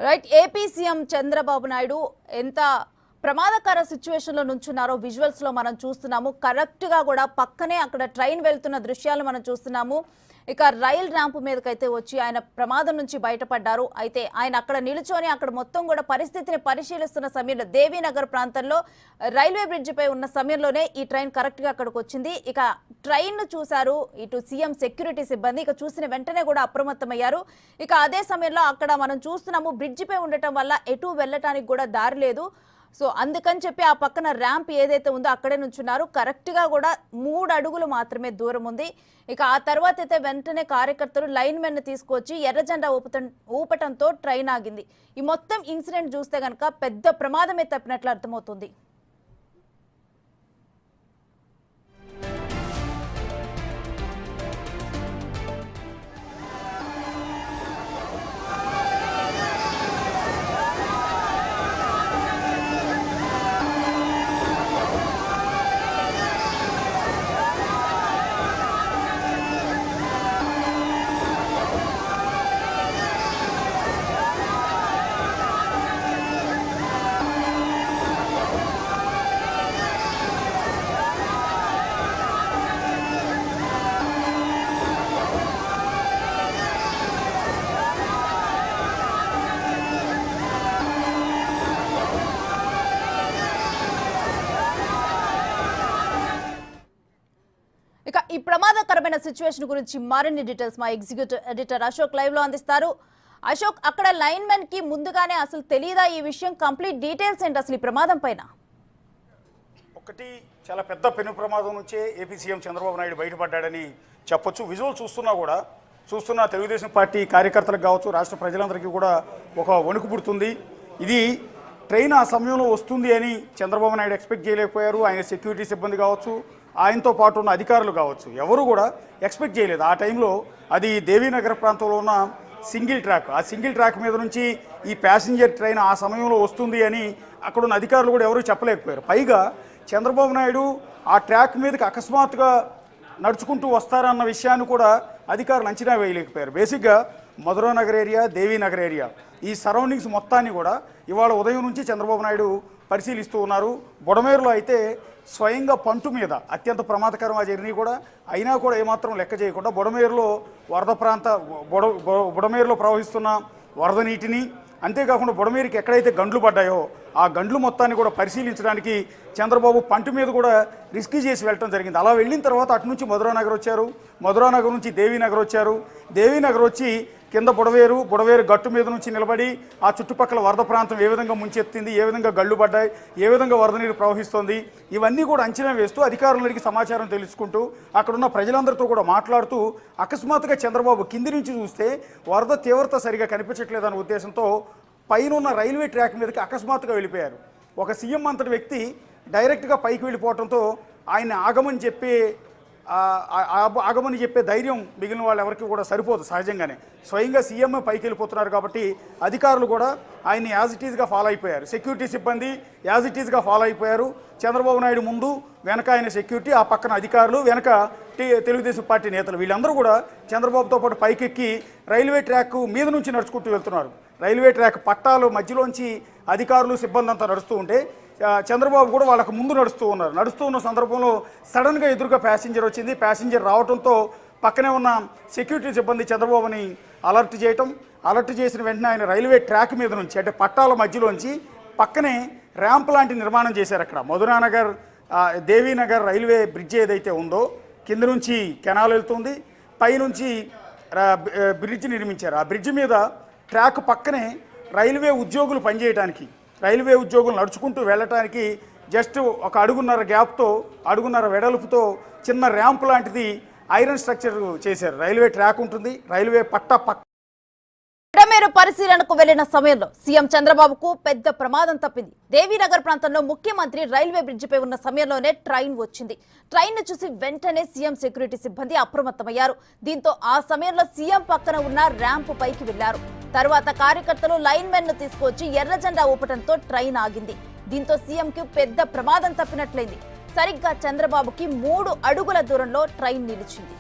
Right. AP CM Chandrababu Naidu ఎంత ప్రమాదకర situation లో నుంచున్నారో విజువల్స్ లో మనం చూస్తున్నాము. కరెక్ట్ గా కూడా పక్కనే అక్కడ ట్రైన్ వెళ్తున్న దృశ్యాలు మనం చూస్తున్నాము. ఇక రైల్ ర్యాంప్ మీదకైతే వచ్చి ఆయన ప్రమాదం నుంచి బయటపడ్డారు. అయితే ఆయన అక్కడ నిలుచొని అక్కడ మొత్తం కూడా పరిస్థితిని పరిశీలిస్తున్న సమయంలో దేవీనగర్ ప్రాంతంలో రైల్వే బ్రిడ్జ్ పై ఉన్న సమయంలోనే ఈ ట్రైన్ కరెక్ట్ గా అక్కడికి వచ్చింది. ఇక ట్రైన్ చూశారు ఇటు సీఎం సెక్యూరిటీ సిబ్బంది. ఇక చూసిన వెంటనే కూడా అప్రమత్తమయ్యారు. ఇక అదే సమయంలో అక్కడ మనం చూస్తున్నాము బ్రిడ్జ్ పై ఉండటం వల్ల ఎటు వెళ్ళటానికి కూడా దారి లేదు. సో అందుకని చెప్పి ఆ పక్కన ర్యాంప్ ఏదైతే ఉందో అక్కడే నుంచున్నారు. కరెక్ట్ గా కూడా 3 అడుగులు మాత్రమే దూరం ఉంది. ఇక ఆ తర్వాత అయితే వెంటనే కార్యకర్తలు లైన్ మెన్ తీసుకొచ్చి ఎర్ర జెండా ఊపటంతో ట్రైన్ ఆగింది. ఈ మొత్తం ఇన్సిడెంట్ చూస్తే గనక పెద్ద ప్రమాదమే తప్పినట్లు అర్థమవుతుంది. ఇక ఈ ప్రమాదకరమైన సిచ్యువేషన్ గురించి మరిన్ని డీటెయిల్స్ మా ఎగ్జిక్యూటివ్ ఎడిటర్ అశోక్ లైవ్ లో అందిస్తారు. అశోక్, అక్కడ లైన్ మెన్ కి ముందుగానే అసలు తెలియదా ఈ విషయం? కంప్లీట్ డీటెయిల్స్ ఏంటి అసలు ఈ ప్రమాదం పైన? ఒకటి, చాలా పెద్ద పెను ప్రమాదం నుంచే ఏపీ సీఎం చంద్రబాబు నాయుడు బయటపడ్డాడని చెప్పొచ్చు. విజువల్ చూస్తున్న తెలుగుదేశం పార్టీ కార్యకర్తలకు కావచ్చు, రాష్ట్ర ప్రజలందరికీ కూడా ఒక వణుకు పుడుతుంది. ఇది ట్రైన్ ఆ సమయంలో వస్తుంది అని చంద్రబాబు నాయుడు ఎక్స్పెక్ట్ చేయలేకపోయారు. ఆయన సెక్యూరిటీ సిబ్బంది కావచ్చు, ఆయనతో పాటు ఉన్న అధికారులు కావచ్చు, ఎవరు కూడా ఎక్స్పెక్ట్ చేయలేదు. ఆ టైంలో అది దేవీనగర్ ప్రాంతంలో ఉన్న సింగిల్ ట్రాక్, ఆ సింగిల్ ట్రాక్ మీద నుంచి ఈ ప్యాసింజర్ ట్రైన్ ఆ సమయంలో వస్తుంది అని అక్కడ ఉన్న అధికారులు కూడా ఎవరూ చెప్పలేకపోయారు. పైగా చంద్రబాబు నాయుడు ఆ ట్రాక్ మీదకి అకస్మాత్తుగా నడుచుకుంటూ వస్తారన్న విషయాన్ని కూడా అధికారులు అంచనా వేయలేకపోయారు. బేసిక్గా మధురానగర్ ఏరియా, దేవీనగర్ ఏరియా, ఈ సరౌండింగ్స్ మొత్తాన్ని కూడా ఇవాళ ఉదయం నుంచి చంద్రబాబు నాయుడు పరిశీలిస్తూ ఉన్నారు. బుడమేరులో అయితే స్వయంగా పంటు మీద అత్యంత ప్రమాదకరం ఆ జర్నీ కూడా, అయినా కూడా ఏమాత్రం లెక్క చేయకుండా బుడమేరులో బుడమేరులో ప్రవహిస్తున్న వరద నీటిని, అంతేకాకుండా బుడమేరుకి ఎక్కడైతే గండ్లు పడ్డాయో ఆ గండ్లు మొత్తాన్ని కూడా పరిశీలించడానికి చంద్రబాబు పంటు మీద కూడా రిస్క్ చేసి వెళ్ళడం జరిగింది. అలా వెళ్ళిన తర్వాత అటు నుంచి మధురానగర్ వచ్చారు, మధురానగర్ నుంచి దేవీనగర్ వచ్చారు, దేవీనగర్ వచ్చి కింద బుడవేరు గట్టు మీద నుంచి నిలబడి ఆ చుట్టుపక్కల వరద ప్రాంతం ఏ విధంగా ముంచెత్తింది, ఏ విధంగా గళ్ళు పడ్డాయి, ఏ విధంగా వరద నీరు ప్రవహిస్తోంది, ఇవన్నీ కూడా అంచనా వేస్తూ అధికారులకి సమాచారం తెలుసుకుంటూ అక్కడున్న ప్రజలందరితో కూడా మాట్లాడుతూ అకస్మాత్తుగా చంద్రబాబు కింది నుంచి చూస్తే వరద తీవ్రత సరిగా కనిపించట్లేదన్న ఉద్దేశంతో పైన రైల్వే ట్రాక్ మీదకి అకస్మాత్తుగా వెళ్ళిపోయారు. ఒక సీఎం అంతటి వ్యక్తి డైరెక్ట్గా పైకి వెళ్ళిపోవడంతో ఆయన ఆగమని చెప్పే ధైర్యం మిగిలిన వాళ్ళు ఎవరికి కూడా సరిపోదు. సహజంగానే స్వయంగా సీఎం పైకి వెళ్ళిపోతున్నారు కాబట్టి అధికారులు కూడా ఆయన్ని యాజ్ ఇట్ ఈజ్గా ఫాలో అయిపోయారు. సెక్యూరిటీ సిబ్బంది యాజ్ ఇట్ ఈజ్గా ఫాలో అయిపోయారు. చంద్రబాబు నాయుడు ముందు, వెనక ఆయన సెక్యూరిటీ, ఆ పక్కన అధికారులు, వెనక తెలుగుదేశం పార్టీ నేతలు, వీళ్ళందరూ కూడా చంద్రబాబుతో పాటు పైకెక్కి రైల్వే ట్రాక్ మీద నుంచి నడుచుకుంటూ వెళ్తున్నారు. రైల్వే ట్రాక్ పట్టాలు మధ్యలోంచి అధికారులు సిబ్బంది అంతా నడుస్తూ ఉంటే చంద్రబాబు కూడా వాళ్ళకు ముందు నడుస్తూ ఉన్న సందర్భంలో సడన్గా ఎదురుగా ప్యాసింజర్ వచ్చింది. ప్యాసింజర్ రావడంతో పక్కనే ఉన్న సెక్యూరిటీ సిబ్బంది చంద్రబాబుని అలర్ట్ చేసిన వెంటనే ఆయన రైల్వే ట్రాక్ మీద నుంచి, అంటే పట్టాల మధ్యలోంచి పక్కనే ర్యాంప్ లాంటి నిర్మాణం చేశారు. అక్కడ మధురానగర్ దేవీనగర్ రైల్వే బ్రిడ్జ్ ఏదైతే ఉందో కింద నుంచి కెనాల్ వెళ్తుంది, పైనుంచి బ్రిడ్జ్ నిర్మించారు. ఆ బ్రిడ్జ్ మీద ట్రాక్ పక్కనే రైల్వే ఉద్యోగులు పనిచేయడానికి, రైల్వే ఉద్యోగులు నడుచుకుంటూ వెళ్ళటానికి జస్ట్ ఒక అడుగున్నర వెడల్పుతో చిన్న ర్యాంప్ లాంటిది ఐరన్ స్ట్రక్చర్ చేశారు. రైల్వే ట్రాక్ ఉంటుంది, రైల్వే బుడమేరు పరిశీలనకు వెళ్లిన సమయంలో సీఎం చంద్రబాబుకు పెద్ద ప్రమాదం తప్పింది. దేవీనగర్ ప్రాంతంలో ముఖ్యమంత్రి రైల్వే బ్రిడ్జిపై ఉన్న సమయంలోనే ట్రైన్ వచ్చింది. ట్రైన్ ను చూసి వెంటనే సీఎం సెక్యూరిటీ సిబ్బంది అప్రమత్తమయ్యారు. దీంతో ఆ సమయంలో సీఎం పక్కన ఉన్న ర్యాంపు పైకి వెళ్లారు. తర్వాత కార్యకర్తలు లైన్ మెన్ ను తీసుకొచ్చి ఎర్ర జెండా ఊపటంతో ట్రైన్ ఆగింది. దీంతో సీఎం కు పెద్ద ప్రమాదం తప్పినట్లయింది. సరిగ్గా చంద్రబాబుకి 3 అడుగుల దూరంలో ట్రైన్ నిలిచింది.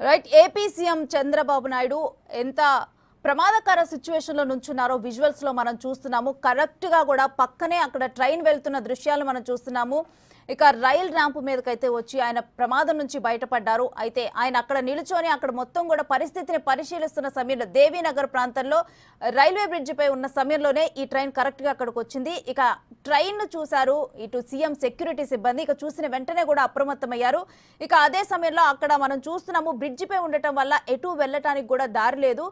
Right, AP CM Chandrababu Naidu ఎంత ప్రమాదకర సిచ్యువేషన్లో నుంచున్నారో విజువల్స్ లో మనం చూస్తున్నాము. కరెక్ట్ గా కూడా పక్కనే అక్కడ ట్రైన్ వెళ్తున్న దృశ్యాలు మనం చూస్తున్నాము. ఇక రైల్ ర్యాంప్ మీదకైతే వచ్చి ఆయన ప్రమాదం నుంచి బయటపడ్డారు. అయితే ఆయన అక్కడ నిలుచొని అక్కడ మొత్తం కూడా పరిస్థితిని పరిశీలిస్తున్న సమయంలో దేవీనగర్ ప్రాంతంలో రైల్వే బ్రిడ్జిపై ఉన్న సమయంలోనే ఈ ట్రైన్ కరెక్ట్ గా అక్కడికి వచ్చింది. ఇక ట్రైన్ చూశారు ఇటు సీఎం సెక్యూరిటీ సిబ్బంది. ఇక చూసిన వెంటనే కూడా అప్రమత్తమయ్యారు. ఇక అదే సమయంలో అక్కడ మనం చూస్తున్నాము బ్రిడ్జిపై ఉండటం వల్ల ఎటు వెళ్ళటానికి కూడా దారి లేదు.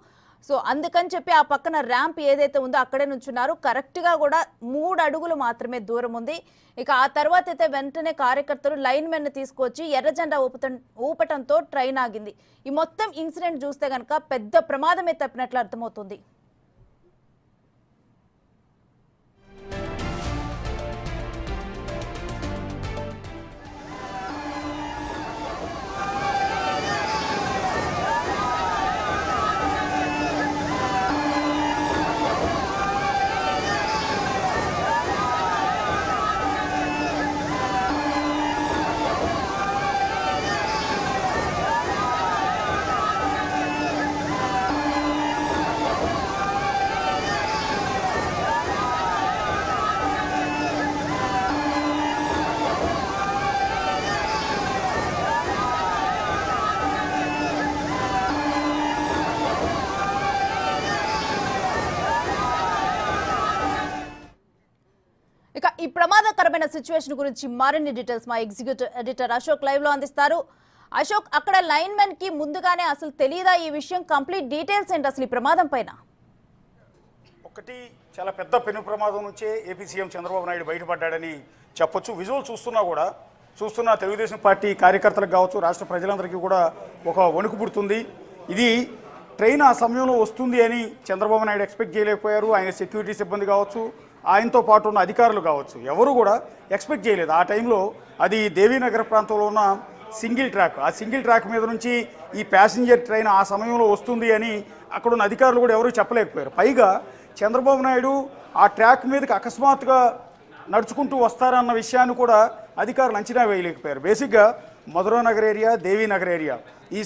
సో అందుకని చెప్పి ఆ పక్కన ర్యాంప్ ఏదైతే ఉందో అక్కడే నుంచున్నారు. కరెక్ట్గా కూడా 3 అడుగులు మాత్రమే దూరం ఉంది. ఇక ఆ తర్వాత అయితే వెంటనే కార్యకర్తలు లైన్ మెన్ తీసుకొచ్చి ఎర్ర జెండా ఊపటంతో ట్రైన్ ఆగింది. ఈ మొత్తం ఇన్సిడెంట్ చూస్తే కనుక పెద్ద ప్రమాదమే తప్పినట్లు అర్థమవుతుంది. ఇక ఈ ప్రమాదకరమైన సిచ్యువేషన్ గురించి మరిన్ని డీటెయిల్స్ మా ఎగ్జిక్యూటివ్ ఎడిటర్ అశోక్ లైవ్ లో అందిస్తారు. అశోక్, అక్కడ లైన్ మెన్ కి ముందుగానే అసలు తెలియదా ఈ విషయం? కంప్లీట్ డీటెయిల్స్ ఏంటి అసలు ఈ ప్రమాదం పైన? ఒకటి, చాలా పెద్ద పెను ప్రమాదం నుంచే ఏపీ సీఎం చంద్రబాబు నాయుడు బయటపడ్డాడని చెప్పొచ్చు. విజువల్ చూస్తున్న తెలుగుదేశం పార్టీ కార్యకర్తలకు కావచ్చు, రాష్ట్ర ప్రజలందరికీ కూడా ఒక వణుకు పుడుతుంది. ఇది ట్రైన్ ఆ సమయంలో వస్తుంది అని చంద్రబాబు నాయుడు ఎక్స్పెక్ట్ చేయలేకపోయారు. ఆయన సెక్యూరిటీ సిబ్బంది కావచ్చు, ఆయనతో పాటు ఉన్న అధికారులు కావచ్చు, ఎవరు కూడా ఎక్స్పెక్ట్ చేయలేదు. ఆ టైంలో అది దేవీనగర్ ప్రాంతంలో ఉన్న సింగిల్ ట్రాక్, ఆ సింగిల్ ట్రాక్ మీద నుంచి ఈ ప్యాసింజర్ ట్రైన్ ఆ సమయంలో వస్తుంది అని అక్కడున్న అధికారులు కూడా ఎవరూ చెప్పలేకపోయారు. పైగా చంద్రబాబు నాయుడు ఆ ట్రాక్ మీదకి అకస్మాత్తుగా నడుచుకుంటూ వస్తారన్న విషయాన్ని కూడా అధికారులు అంచనా వేయలేకపోయారు. బేసిక్గా మధురానగర్ ఏరియా, దేవీనగర్ ఏరియా, ఈ